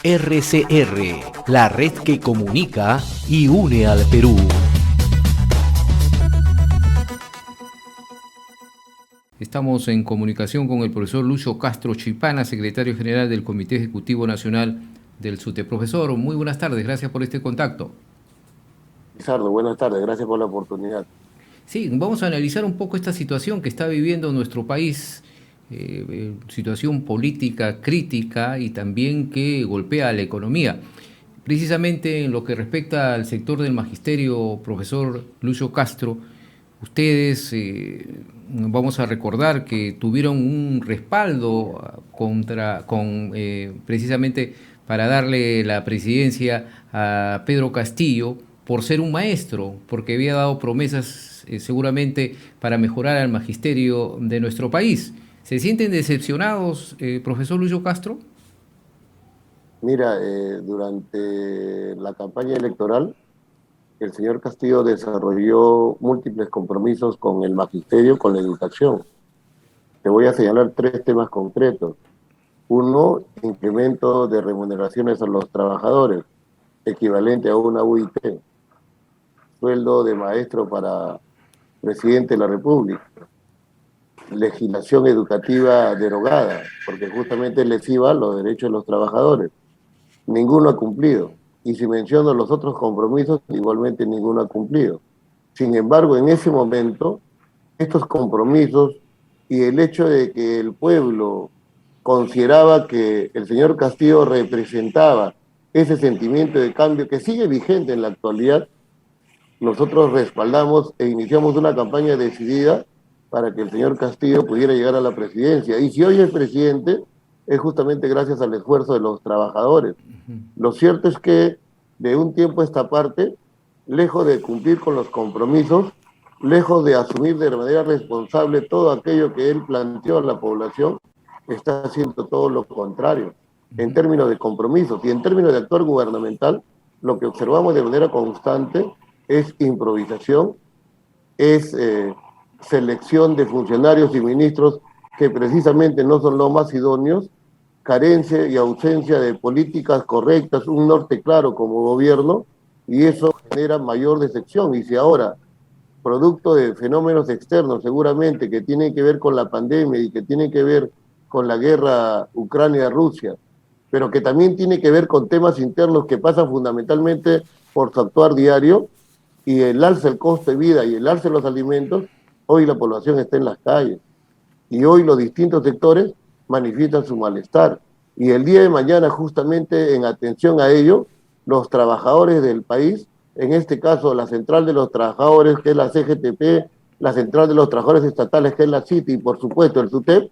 RCR, la red que comunica y une al Perú. Estamos en comunicación con el profesor Lucio Castro Chipana, secretario general del Comité Ejecutivo Nacional del SUTEP. Profesor, muy buenas tardes, gracias por este contacto. Lizardo, buenas tardes, gracias por la oportunidad. Sí, vamos a analizar un poco esta situación que está viviendo nuestro país, situación política crítica y también que golpea a la economía. Precisamente en lo que respecta al sector del magisterio, profesor Lucio Castro, ustedes, vamos a recordar que tuvieron un respaldo precisamente para darle la presidencia a Pedro Castillo por ser un maestro, porque había dado promesas seguramente para mejorar al magisterio de nuestro país. ¿Se sienten decepcionados, profesor Lucio Castro? Mira, durante la campaña electoral, el señor Castillo desarrolló múltiples compromisos con el magisterio, con la educación. Te voy a señalar tres temas concretos. Uno, incremento de remuneraciones a los trabajadores, equivalente a una UIT, sueldo de maestro para presidente de la República, legislación educativa derogada, porque justamente lesiva los derechos de los trabajadores. Ninguno ha cumplido. Y si menciono los otros compromisos, igualmente ninguno ha cumplido. Sin embargo, en ese momento, estos compromisos y el hecho de que el pueblo consideraba que el señor Castillo representaba ese sentimiento de cambio que sigue vigente en la actualidad, nosotros respaldamos e iniciamos una campaña decidida para que el señor Castillo pudiera llegar a la presidencia. Y si hoy es presidente, es justamente gracias al esfuerzo de los trabajadores. Lo cierto es que de un tiempo a esta parte, lejos de cumplir con los compromisos, lejos de asumir de manera responsable todo aquello que él planteó a la población, está haciendo todo lo contrario, en términos de compromisos y en términos de actuar gubernamental. Lo que observamos de manera constante es improvisación, es selección de funcionarios y ministros que precisamente no son los más idóneos, carencia y ausencia de políticas correctas, un norte claro como gobierno, y eso genera mayor decepción. Y si ahora, producto de fenómenos externos seguramente que tienen que ver con la pandemia y que tienen que ver con la guerra Ucrania-Rusia, pero que también tiene que ver con temas internos que pasan fundamentalmente por su actuar diario, y el alza del costo de vida y el alza de los alimentos, hoy la población está en las calles. Y hoy los distintos sectores manifiestan su malestar. Y el día de mañana, justamente en atención a ello, los trabajadores del país, en este caso la Central de los Trabajadores, que es la CGTP, la Central de los Trabajadores Estatales, que es la CITI, y por supuesto el SUTEP,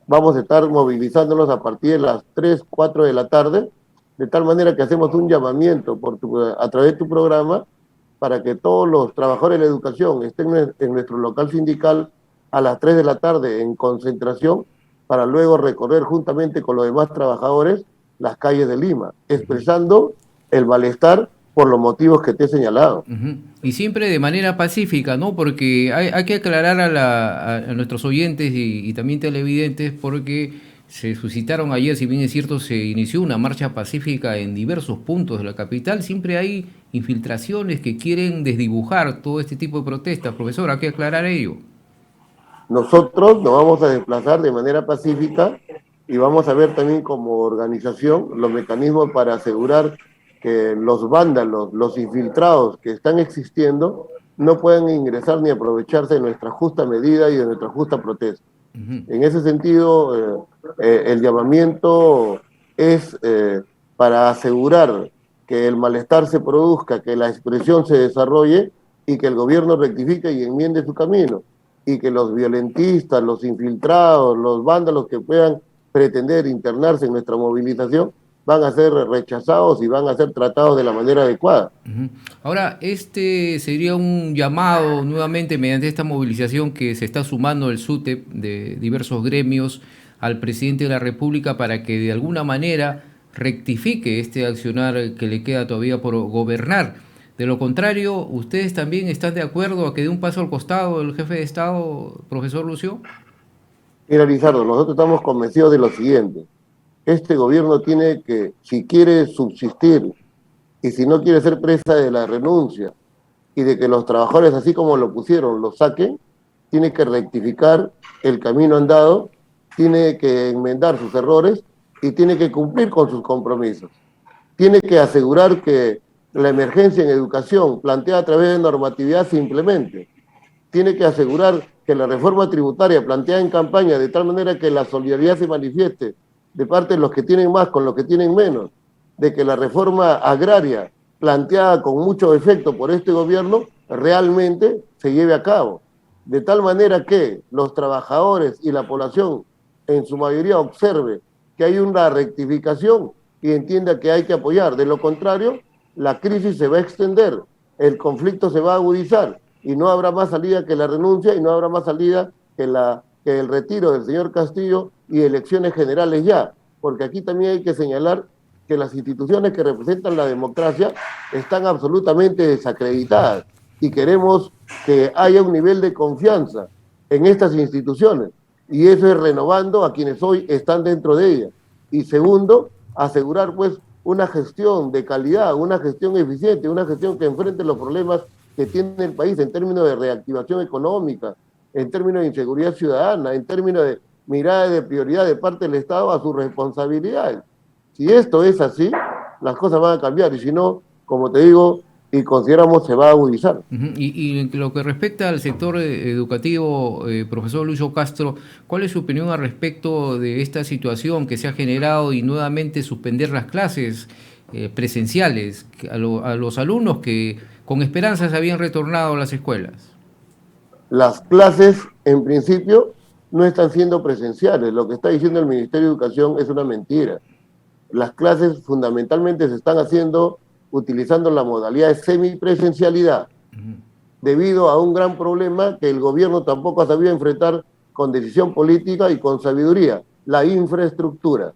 vamos a estar movilizándonos a partir de las 3, 4 de la tarde, de tal manera que hacemos un llamamiento a través de tu programa para que todos los trabajadores de la educación estén en nuestro local sindical a las 3 de la tarde en concentración, para luego recorrer juntamente con los demás trabajadores las calles de Lima, expresando el malestar por los motivos que te he señalado. Y siempre de manera pacífica, ¿no? Porque hay que aclarar a nuestros oyentes y también televidentes, porque se suscitaron ayer, si bien es cierto, se inició una marcha pacífica en diversos puntos de la capital, siempre hay infiltraciones que quieren desdibujar todo este tipo de protestas. Profesor, hay que aclarar ello. Nosotros nos vamos a desplazar de manera pacífica y vamos a ver también como organización los mecanismos para asegurar que los vándalos, los infiltrados que están existiendo, no puedan ingresar ni aprovecharse de nuestra justa medida y de nuestra justa protesta. En ese sentido, el llamamiento es para asegurar que el malestar se produzca, que la expresión se desarrolle y que el gobierno rectifique y enmiende su camino, y que los violentistas, los infiltrados, los vándalos que puedan pretender internarse en nuestra movilización van a ser rechazados y van a ser tratados de la manera adecuada. Ahora, este sería un llamado nuevamente mediante esta movilización que se está sumando el SUTEP de diversos gremios al presidente de la República para que de alguna manera rectifique este accionar que le queda todavía por gobernar. De lo contrario, ¿ustedes también están de acuerdo a que dé un paso al costado el jefe de Estado, profesor Lucio? Mira, Lizardo, nosotros estamos convencidos de lo siguiente. este gobierno tiene que, si quiere subsistir y si no quiere ser presa de la renuncia y de que los trabajadores, así como lo pusieron, lo saquen, tiene que rectificar el camino andado, tiene que enmendar sus errores y tiene que cumplir con sus compromisos. Tiene que asegurar que la emergencia en educación planteada a través de normatividad se implemente. Tiene que asegurar que la reforma tributaria planteada en campaña, de tal manera que la solidaridad se manifieste de parte de los que tienen más con los que tienen menos, de que la reforma agraria planteada con mucho efecto por este gobierno realmente se lleve a cabo. De tal manera que los trabajadores y la población en su mayoría observe que hay una rectificación y entienda que hay que apoyar. De lo contrario, la crisis se va a extender, el conflicto se va a agudizar y no habrá más salida que la renuncia y no habrá más salida que el retiro del señor Castillo y elecciones generales ya. Porque aquí también hay que señalar que las instituciones que representan la democracia están absolutamente desacreditadas y queremos que haya un nivel de confianza en estas instituciones y eso es renovando a quienes hoy están dentro de ellas. Y segundo, asegurar pues una gestión de calidad, una gestión eficiente, una gestión que enfrente los problemas que tiene el país en términos de reactivación económica, en términos de inseguridad ciudadana, en términos de mirada de prioridad de parte del Estado a sus responsabilidades. Si esto es así, las cosas van a cambiar y si no, como te digo, y consideramos se va a agudizar. Y en lo que respecta al sector educativo, profesor Lucho Castro, ¿cuál es su opinión al respecto de esta situación que se ha generado y nuevamente suspender las clases presenciales a los alumnos que con esperanzas habían retornado a las escuelas? Las clases, en principio, no están siendo presenciales. Lo que está diciendo el Ministerio de Educación es una mentira. Las clases fundamentalmente se están haciendo utilizando la modalidad de semipresencialidad, debido a un gran problema que el gobierno tampoco ha sabido enfrentar con decisión política y con sabiduría, la infraestructura.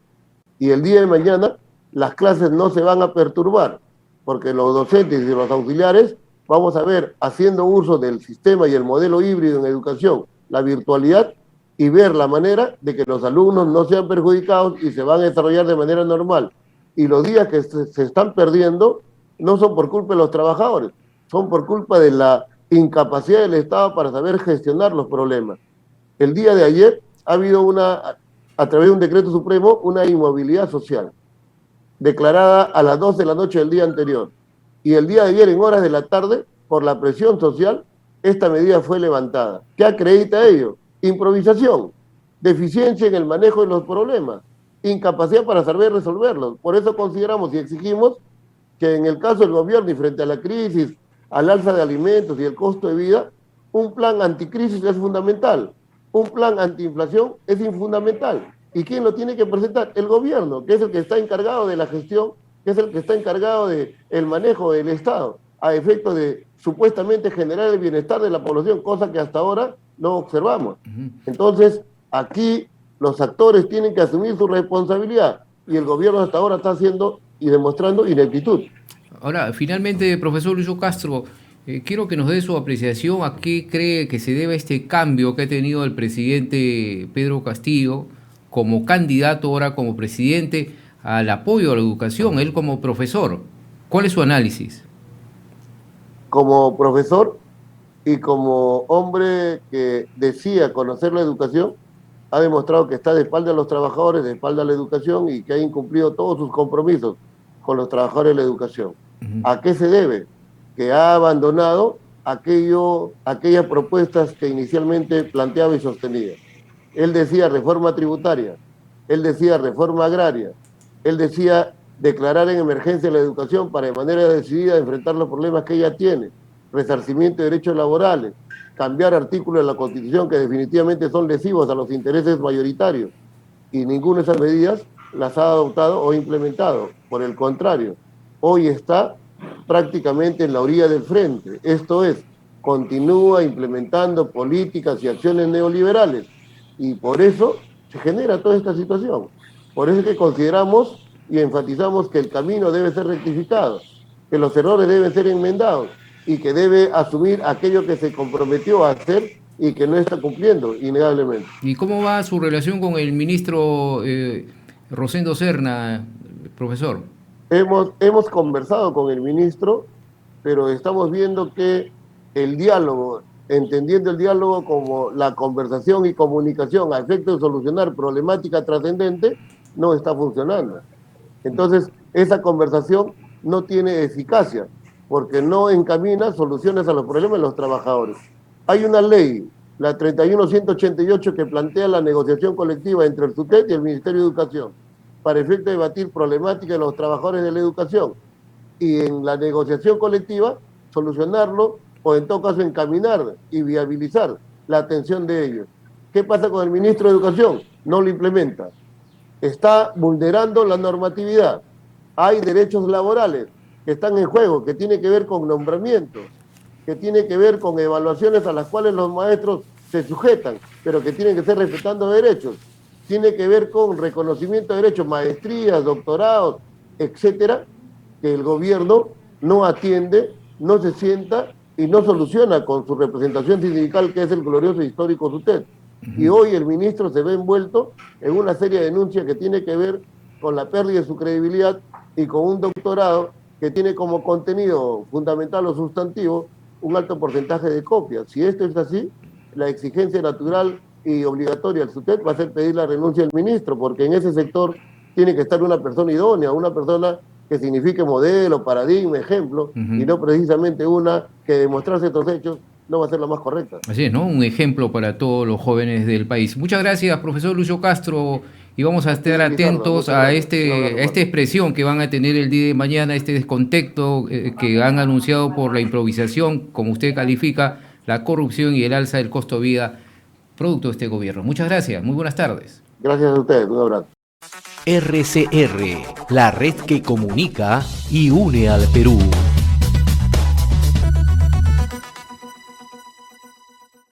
Y el día de mañana las clases no se van a perturbar, porque los docentes y los auxiliares vamos a ver haciendo uso del sistema y el modelo híbrido en educación, la virtualidad, y ver la manera de que los alumnos no sean perjudicados y se van a desarrollar de manera normal. Y los días que se están perdiendo no son por culpa de los trabajadores, son por culpa de la incapacidad del Estado para saber gestionar los problemas. El día de ayer ha habido a través de un decreto supremo, una inmovilidad social, declarada a las 12 de la noche del día anterior. Y el día de ayer, en horas de la tarde, por la presión social, esta medida fue levantada. ¿Qué acredita ello? Improvisación, deficiencia en el manejo de los problemas, incapacidad para saber resolverlos. Por eso consideramos y exigimos que en el caso del gobierno y frente a la crisis, al alza de alimentos y el costo de vida, un plan anticrisis es fundamental, un plan antiinflación es fundamental. ¿Y quién lo tiene que presentar? El gobierno, que es el que está encargado de la gestión, que es el que está encargado del manejo del Estado, a efecto de supuestamente generar el bienestar de la población, cosa que hasta ahora no observamos. Entonces, aquí los actores tienen que asumir su responsabilidad y el gobierno hasta ahora está haciendo y demostrando ineptitud. Ahora, finalmente, profesor Lucho Castro, quiero que nos dé su apreciación a qué cree que se debe este cambio que ha tenido el presidente Pedro Castillo como candidato, ahora como presidente, al apoyo a la educación, él como profesor. ¿Cuál es su análisis? Como profesor y como hombre que decía conocer la educación, ha demostrado que está de espalda a los trabajadores, de espalda a la educación y que ha incumplido todos sus compromisos con los trabajadores de la educación. ¿A qué se debe? Que ha abandonado aquellas propuestas que inicialmente planteaba y sostenía. Él decía reforma tributaria, él decía reforma agraria, él decía declarar en emergencia la educación para de manera decidida enfrentar los problemas que ella tiene, resarcimiento de derechos laborales, cambiar artículos de la Constitución que definitivamente son lesivos a los intereses mayoritarios, y ninguna de esas medidas las ha adoptado o implementado. Por el contrario, hoy está prácticamente en la orilla del frente, esto es, continúa implementando políticas y acciones neoliberales, y por eso se genera toda esta situación. Por eso es que consideramos y enfatizamos que el camino debe ser rectificado, que los errores deben ser enmendados y que debe asumir aquello que se comprometió a hacer y que no está cumpliendo, innegablemente. ¿Y cómo va su relación con el ministro Rosendo Serna, profesor. Hemos conversado con el ministro, pero estamos viendo que el diálogo, entendiendo el diálogo como la conversación y comunicación a efecto de solucionar problemática trascendente, no está funcionando. Entonces, esa conversación no tiene eficacia, porque no encamina soluciones a los problemas de los trabajadores. Hay una ley, la 31188, que plantea la negociación colectiva entre el SUTET y el Ministerio de Educación, para efecto de debatir problemáticas de los trabajadores de la educación, y en la negociación colectiva solucionarlo, o en todo caso encaminar y viabilizar la atención de ellos. ¿Qué pasa con el ministro de Educación? No lo implementa. Está vulnerando la normatividad. Hay derechos laborales que están en juego, que tiene que ver con nombramientos, que tiene que ver con evaluaciones a las cuales los maestros se sujetan, pero que tienen que ser respetando derechos. Tiene que ver con reconocimiento de derechos, maestrías, doctorados, etcétera, que el gobierno no atiende, no se sienta y no soluciona con su representación sindical, que es el glorioso histórico SUTET. Y hoy el ministro se ve envuelto en una serie de denuncias que tiene que ver con la pérdida de su credibilidad y con un doctorado que tiene como contenido fundamental o sustantivo un alto porcentaje de copias. Si esto es así, la exigencia natural y obligatoria del SUTET va a ser pedir la renuncia del ministro, porque en ese sector tiene que estar una persona idónea, una persona que signifique modelo, paradigma, ejemplo, y no precisamente una que demostrarse estos hechos no va a ser la más correcta. Así es, ¿no? Un ejemplo para todos los jóvenes del país. Muchas gracias, profesor Lucio Castro, y vamos a estar atentos a esta expresión que van a tener el día de mañana, este descontexto que han anunciado por la improvisación, como usted califica, la corrupción y el alza del costo de vida producto de este gobierno. Muchas gracias, muy buenas tardes. Gracias a ustedes, un abrazo. RCR, la red que comunica y une al Perú.